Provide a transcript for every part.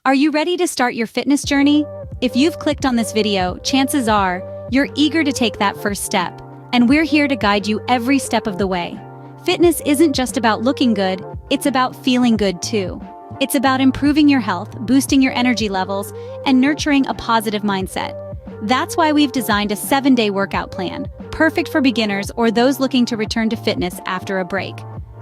Are you ready to start your fitness journey? If you've clicked on this video, chances are you're eager to take that first step, and we're here to guide you every step of the way. Fitness isn't just about looking good, it's about feeling good too. It's about improving your health, boosting your energy levels, and nurturing a positive mindset. That's why we've designed a 7-day workout plan, perfect for beginners or those looking to return to fitness after a break.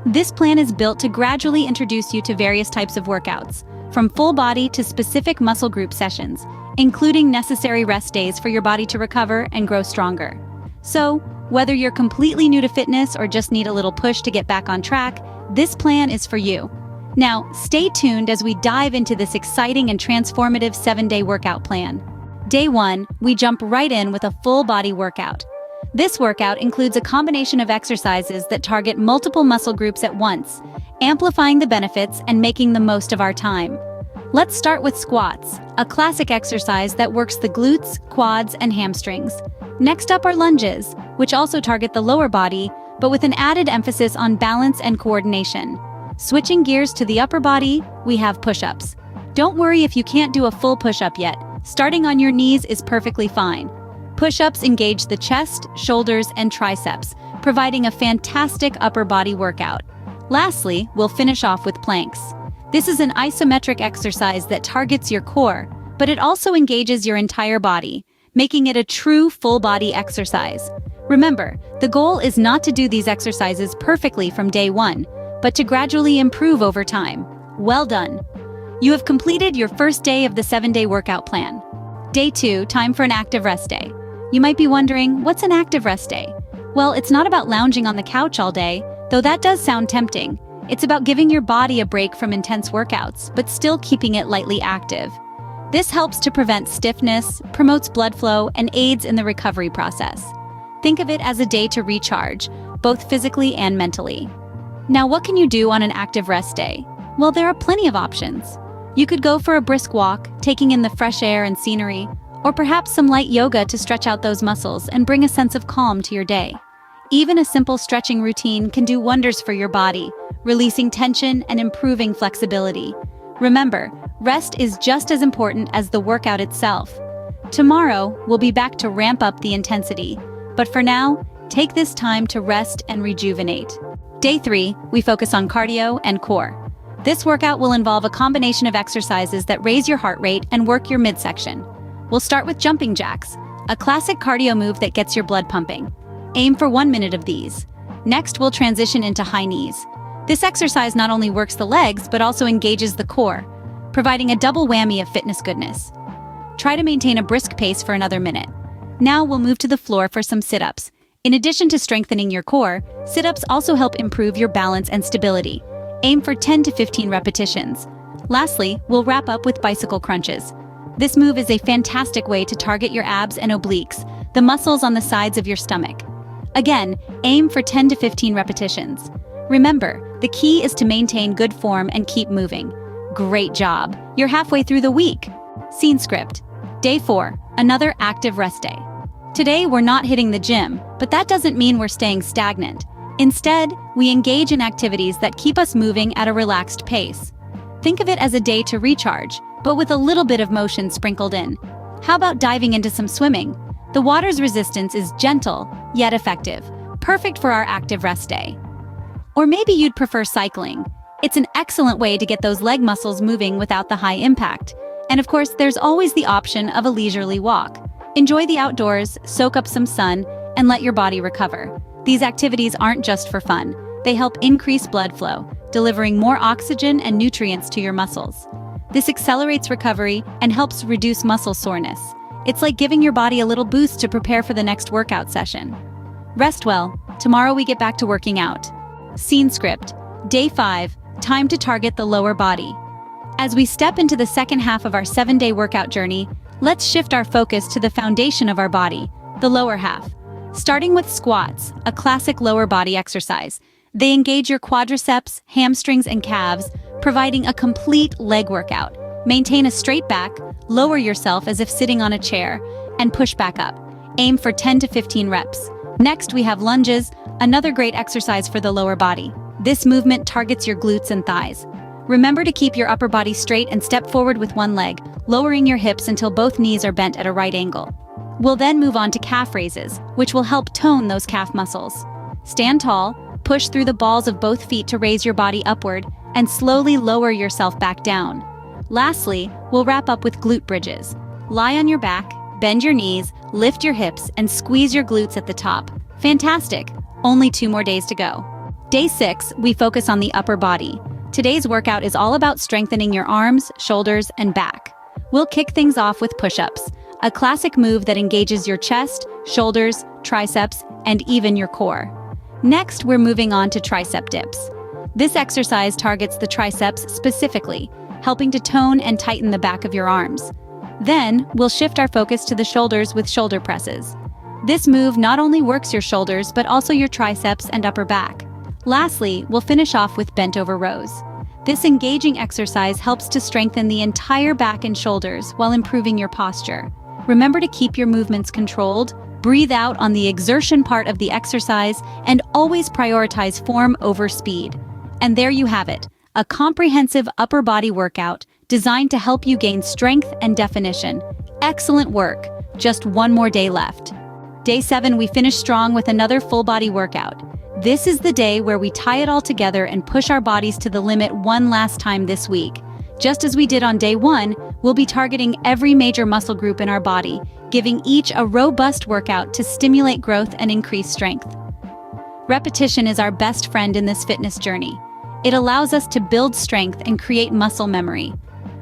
This plan is built to gradually introduce you to various types of workouts, from full body to specific muscle group sessions, including necessary rest days for your body to recover and grow stronger. So, whether you're completely new to fitness or just need a little push to get back on track, this plan is for you. Now, stay tuned as we dive into this exciting and transformative 7-day workout plan. Day 1, we jump right in with a full body workout. This workout includes a combination of exercises that target multiple muscle groups at once, amplifying the benefits and making the most of our time. Let's start with squats, a classic exercise that works the glutes, quads, and hamstrings. Next up are lunges, which also target the lower body, but with an added emphasis on balance and coordination. Switching gears to the upper body, we have push-ups. Don't worry if you can't do a full push-up yet. Starting on your knees is perfectly fine. Push-ups engage the chest, shoulders, and triceps, providing a fantastic upper body workout. Lastly, we'll finish off with planks. This is an isometric exercise that targets your core, but it also engages your entire body, making it a true full-body exercise. Remember, the goal is not to do these exercises perfectly from day 1, but to gradually improve over time. Well done! You have completed your first day of the 7-day workout plan. Day 2, time for an active rest day. You might be wondering, what's an active rest day? Well, it's not about lounging on the couch all day, though that does sound tempting. It's about giving your body a break from intense workouts, but still keeping it lightly active. This helps to prevent stiffness, promotes blood flow, and aids in the recovery process. Think of it as a day to recharge, both physically and mentally. Now, what can you do on an active rest day? Well, there are plenty of options. You could go for a brisk walk, taking in the fresh air and scenery, or perhaps some light yoga to stretch out those muscles and bring a sense of calm to your day. Even a simple stretching routine can do wonders for your body, releasing tension and improving flexibility. Remember, rest is just as important as the workout itself. Tomorrow, we'll be back to ramp up the intensity, but for now, take this time to rest and rejuvenate. Day 3, we focus on cardio and core. This workout will involve a combination of exercises that raise your heart rate and work your midsection. We'll start with jumping jacks, a classic cardio move that gets your blood pumping. Aim for 1 minute of these. Next, we'll transition into high knees. This exercise not only works the legs, but also engages the core, providing a double whammy of fitness goodness. Try to maintain a brisk pace for another minute. Now we'll move to the floor for some sit-ups. In addition to strengthening your core, sit-ups also help improve your balance and stability. Aim for 10 to 15 repetitions. Lastly, we'll wrap up with bicycle crunches. This move is a fantastic way to target your abs and obliques, the muscles on the sides of your stomach. Again, aim for 10 to 15 repetitions. Remember, the key is to maintain good form and keep moving. Great job! You're halfway through the week. Scene script. Day 4, another active rest day. Today, we're not hitting the gym, but that doesn't mean we're staying stagnant. Instead, we engage in activities that keep us moving at a relaxed pace. Think of it as a day to recharge, but with a little bit of motion sprinkled in. How about diving into some swimming? The water's resistance is gentle, yet effective, perfect for our active rest day. Or maybe you'd prefer cycling. It's an excellent way to get those leg muscles moving without the high impact. And of course, there's always the option of a leisurely walk. Enjoy the outdoors, soak up some sun, and let your body recover. These activities aren't just for fun. They help increase blood flow, delivering more oxygen and nutrients to your muscles. This accelerates recovery and helps reduce muscle soreness. It's like giving your body a little boost to prepare for the next workout session. Rest well. Tomorrow we get back to working out. Scene script. Day 5, time to target the lower body. As we step into the second half of our 7-day workout journey, let's shift our focus to the foundation of our body, the lower half. Starting with squats, a classic lower body exercise. They engage your quadriceps, hamstrings, and calves, providing a complete leg workout. Maintain a straight back, lower yourself as if sitting on a chair, and push back up. Aim for 10 to 15 reps. Next, we have lunges, another great exercise for the lower body. This movement targets your glutes and thighs. Remember to keep your upper body straight and step forward with one leg, lowering your hips until both knees are bent at a right angle. We'll then move on to calf raises, which will help tone those calf muscles. Stand tall, push through the balls of both feet to raise your body upward, and slowly lower yourself back down. Lastly, we'll wrap up with glute bridges. Lie on your back, bend your knees, lift your hips, and squeeze your glutes at the top. Fantastic! Only 2 more days to go. Day 6, we focus on the upper body. Today's workout is all about strengthening your arms, shoulders, and back. We'll kick things off with push-ups, a classic move that engages your chest, shoulders, triceps, and even your core. Next, we're moving on to tricep dips. This exercise targets the triceps specifically, helping to tone and tighten the back of your arms. Then, we'll shift our focus to the shoulders with shoulder presses. This move not only works your shoulders, but also your triceps and upper back. Lastly, we'll finish off with bent over rows. This engaging exercise helps to strengthen the entire back and shoulders while improving your posture. Remember to keep your movements controlled, breathe out on the exertion part of the exercise, and always prioritize form over speed. And there you have it, a comprehensive upper body workout designed to help you gain strength and definition. Excellent work. Just 1 more day left. Day 7, we finish strong with another full body workout. This is the day where we tie it all together and push our bodies to the limit one last time this week. Just as we did on day 1, we'll be targeting every major muscle group in our body, giving each a robust workout to stimulate growth and increase strength. Repetition is our best friend in this fitness journey. It allows us to build strength and create muscle memory.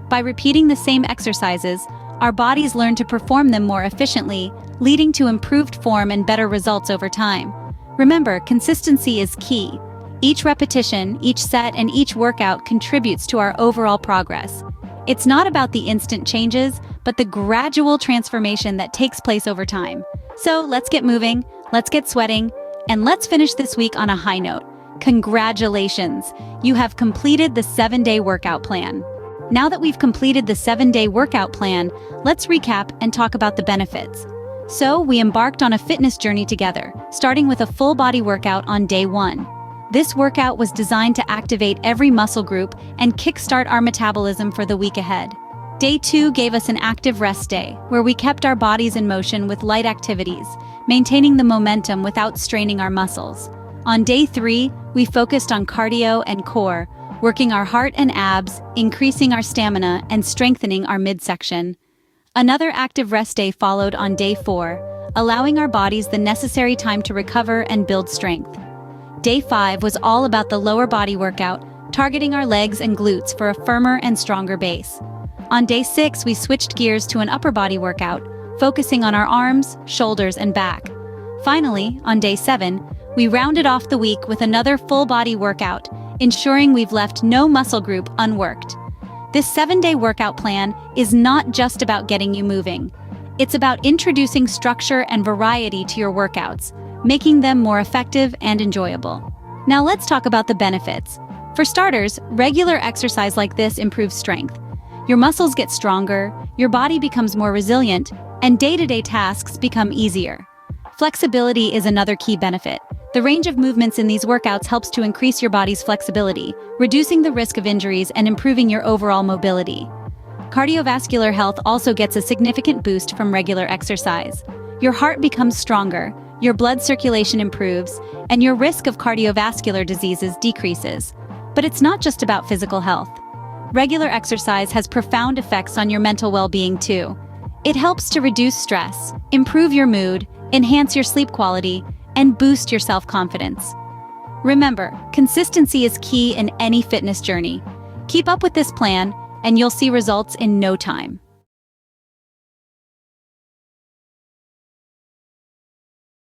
By repeating the same exercises, our bodies learn to perform them more efficiently, leading to improved form and better results over time. Remember, consistency is key. Each repetition, each set, and each workout contributes to our overall progress. It's not about the instant changes, but the gradual transformation that takes place over time. So let's get moving, let's get sweating, and let's finish this week on a high note. Congratulations! You have completed the 7-day workout plan. Now that we've completed the 7-day workout plan, let's recap and talk about the benefits. So, we embarked on a fitness journey together, starting with a full body workout on day 1. This workout was designed to activate every muscle group and kickstart our metabolism for the week ahead. Day 2 gave us an active rest day, where we kept our bodies in motion with light activities, maintaining the momentum without straining our muscles. On day 3, we focused on cardio and core, working our heart and abs, increasing our stamina, and strengthening our midsection. Another active rest day followed on day 4, allowing our bodies the necessary time to recover and build strength. Day 5 was all about the lower body workout, targeting our legs and glutes for a firmer and stronger base. On day 6, we switched gears to an upper body workout, focusing on our arms, shoulders, and back. Finally, on day 7, we rounded off the week with another full body workout, ensuring we've left no muscle group unworked. This 7-day workout plan is not just about getting you moving. It's about introducing structure and variety to your workouts, making them more effective and enjoyable. Now let's talk about the benefits. For starters, regular exercise like this improves strength. Your muscles get stronger, your body becomes more resilient, and day-to-day tasks become easier. Flexibility is another key benefit. The range of movements in these workouts helps to increase your body's flexibility, reducing the risk of injuries and improving your overall mobility. Cardiovascular health also gets a significant boost from regular exercise. Your heart becomes stronger, your blood circulation improves, and your risk of cardiovascular diseases decreases. But it's not just about physical health. Regular exercise has profound effects on your mental well-being too. It helps to reduce stress, improve your mood, enhance your sleep quality, and boost your self-confidence. Remember, consistency is key in any fitness journey. Keep up with this plan, and you'll see results in no time.